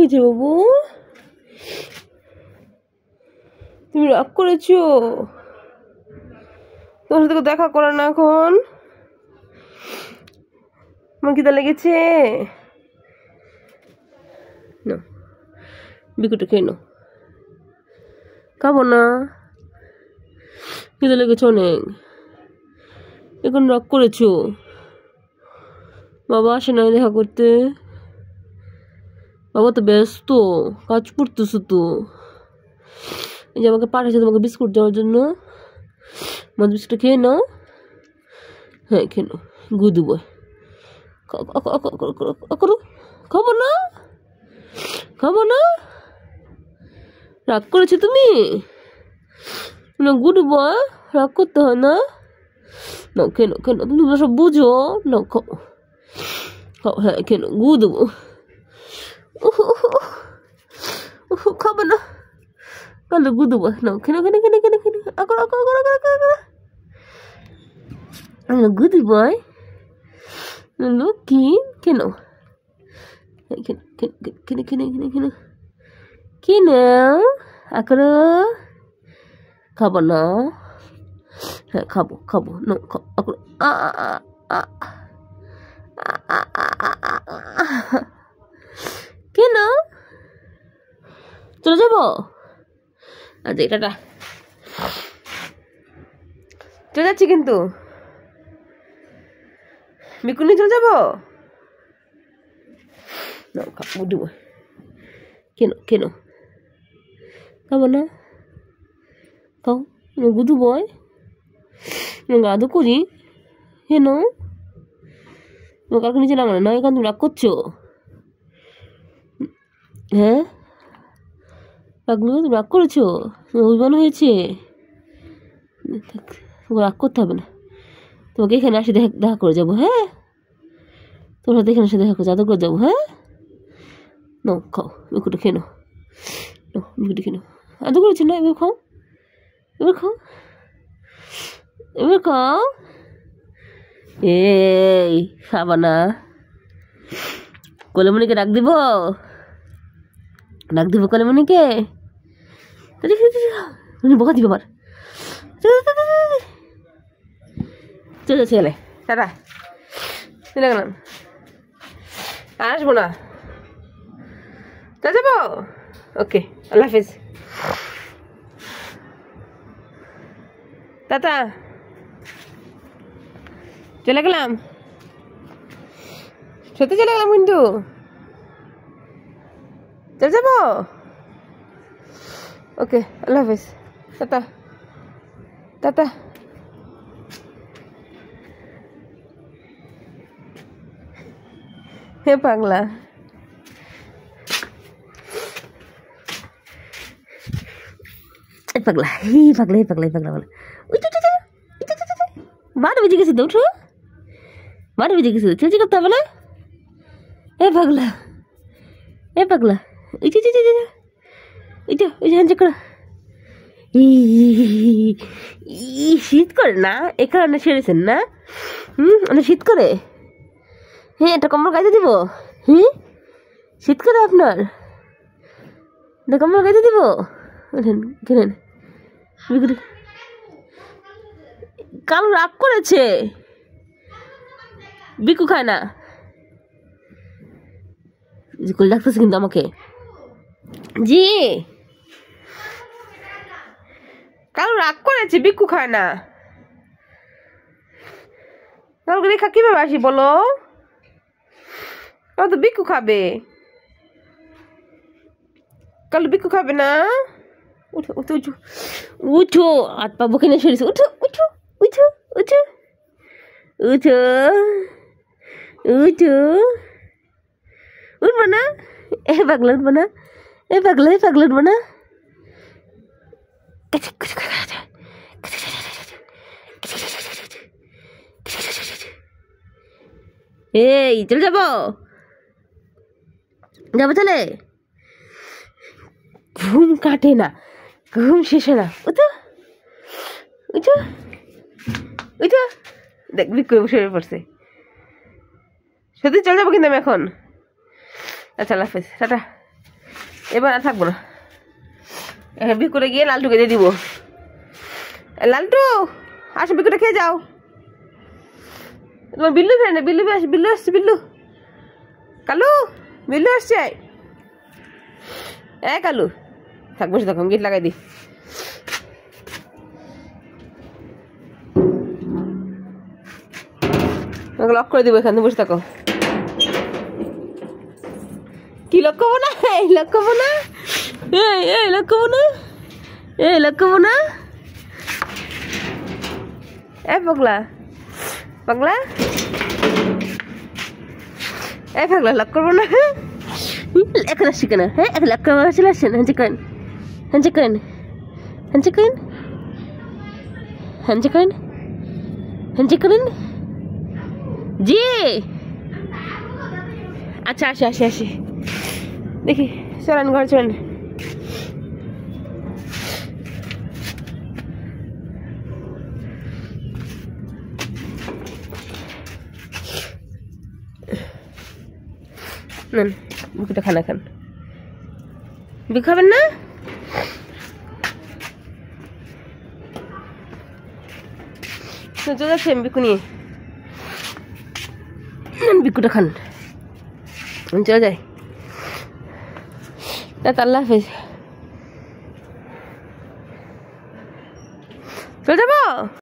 হয়েছে বাবু? তুমি রাগ করেছো? তোমার সাথে দেখা করে না এখন? আমার খিদা লেগেছে। না, বিকুটা খেয়ে নাও। খাবো না, খিদে লেগেছে অনেক। এখন রাগ করেছো? বাবা আসে না দেখা করতে? বাবা তো ব্যস্ত, কাজ করতেছো তো। এই যে আমাকে পাঠাচ্ছে তোমাকে বিস্কুট দেওয়ার জন্য। মদ বিস্কুট খেয়ে নাও। হ্যাঁ খেয়ে নাও, গুদু বয়। খাবো না, খাবো না। রাগ করেছো তুমি? না গুডু বয়, রাগ করতে হয় না। নাও খেয়ে নাও, খেয়ে নাও, তুমি সব বুঝো। নাও খাও, খাও, হ্যাঁ খেয়ে নাও, গুদু। খাবো না, কালো গুদু বয়। নাও খেয়ে নাও, খেয়ে খেয়ে খেয়ে খেয়ে গুদু বয়। লক্ষ্মী খেয়ে নাও, খেয়ে নাও। আকরো খাবো না? হ্যাঁ খাবো, খাবো। নো আকরো। কেন চলে যাবো? আচ্ছা এটা চলে যাচ্ছি কিন্তু। বিকুনি চলে যাবো? বুঝব কেন কেন খাবো না? খাও, গুদু বয়। গাদু করি কেন? কালকে নিচে নামানো না, এখান তুমি রাগ করছো? হ্যাঁ রাগলো, তুমি রাগ করেছো? অভিমান হয়েছে? রাগ করতে হবে না, তোমাকে এখানে আসে দেখা করে যাবো। হ্যাঁ তোমার সাথে এখানে এসে দেখা করে জাদু করে যাবো। হ্যাঁ নাও খাও, বিকুটা খেয়ে নাও। বিকুটা খেয়ে নাও, আদৌ করেছি না? এবার খাও, এবার খাও, এবার খাও। এই খাবা না? কলেমনিকে ডাক দিব, ডাক দিব কলেমনিকে। উনি বকা দিব আবার। চলে যাচ্ছে গেলে, টাটা, চলে গেলাম, আসবো না। চলে যাবো? ওকে, আল্লাহ হাফিজ, টাটা, চলে গেলাম, সত্যি চলে গেলাম কিন্তু। চলে যাবো? ওকে, আল্লাহ হাফিজ, টাটা, টাটা। হে পাগলা, পাগলা, হে পাগলা, হে পাগলা, হে পাগলা, পাগলা। বারো বেজে গেছে তো, উঠো, 12 বেজে গেছে, চেঁচি করতে হবে না? এ পাগলা, এ পাগলা, ওই যে ওই যে হ্যান্ডশেক করা। শীত করে না, এ কারণে সেরেছেন না? অনেক শীত করে। হ্যাঁ এটা কম্বল গাইতে দিব? শীত করে আপনার? এটা কম্বল গাইতে দিব? কেনেন কাল রাগ করেছে, বিকু খায় না। কল ডাকতেছে কিন্তু আমাকে। জি কাল রাগ করেছে, বিকু খায় না। কালকে রেখা কিভাবে আসি বলো? কাল তো বিকু খাবে, কাল বিকু খাবে না। উঠো উঠো উঠো উঠো, হাত পা বকে নিয়ে সরিয়েছে। উঠো উঠো উঠো উঠো উঠো উঠো, উঠবো না? এ পাগলা উঠবো না? এ পাগলা, এ পাগলা উঠবো না? এই চলে যাবো, যাবো চলে। ঘুম কাটে না, ঘুম শেষ হয় না। উঠো উঠো উঠো, দেখবি বসে পড়ছে। সত্যি চলে যাবো কিন্তু আমি এখন। আচ্ছা আল্লাহ হাফেজ, টাটা। এবার আর থাকবো না, এখন বিকুরে গিয়ে লালটুকে দিয়ে দিব। লালটু আসো, বিকুটা খেয়ে যাও। তোমার বিল্লু ফ্রেন্ড, বিল্লু আসছে, বিল্লু, কালু, বিল্লু আসছে। কালু থাক, বসে থাকো, গেট লাগাই দিই। লক করে দিব, এখানে বসে থাকো। কি লক করবো না? লক করবো না, লক করবো না, লক করবো না। পাগলা পাগলা, পাগলা, লক করবো না। এখন আসছি কেন? এখন লক করবো, চলে আসছেন। হাঞ্চি করেন, হাঞ্চি করেন, হাঞ্চি করেন, হাঞ্চি করেন, হাঞ্চি করেন। জি আচ্ছা, আসি দেখি, চলেন ঘরে চলেন। নেন, বিকুটা খানা খান। বিকু খাবেন না? চলে যাচ্ছে বিকু নিয়ে। বিকুটা খান, চলে যাই। আল্লাহ হাফেজ। চলে যাবো।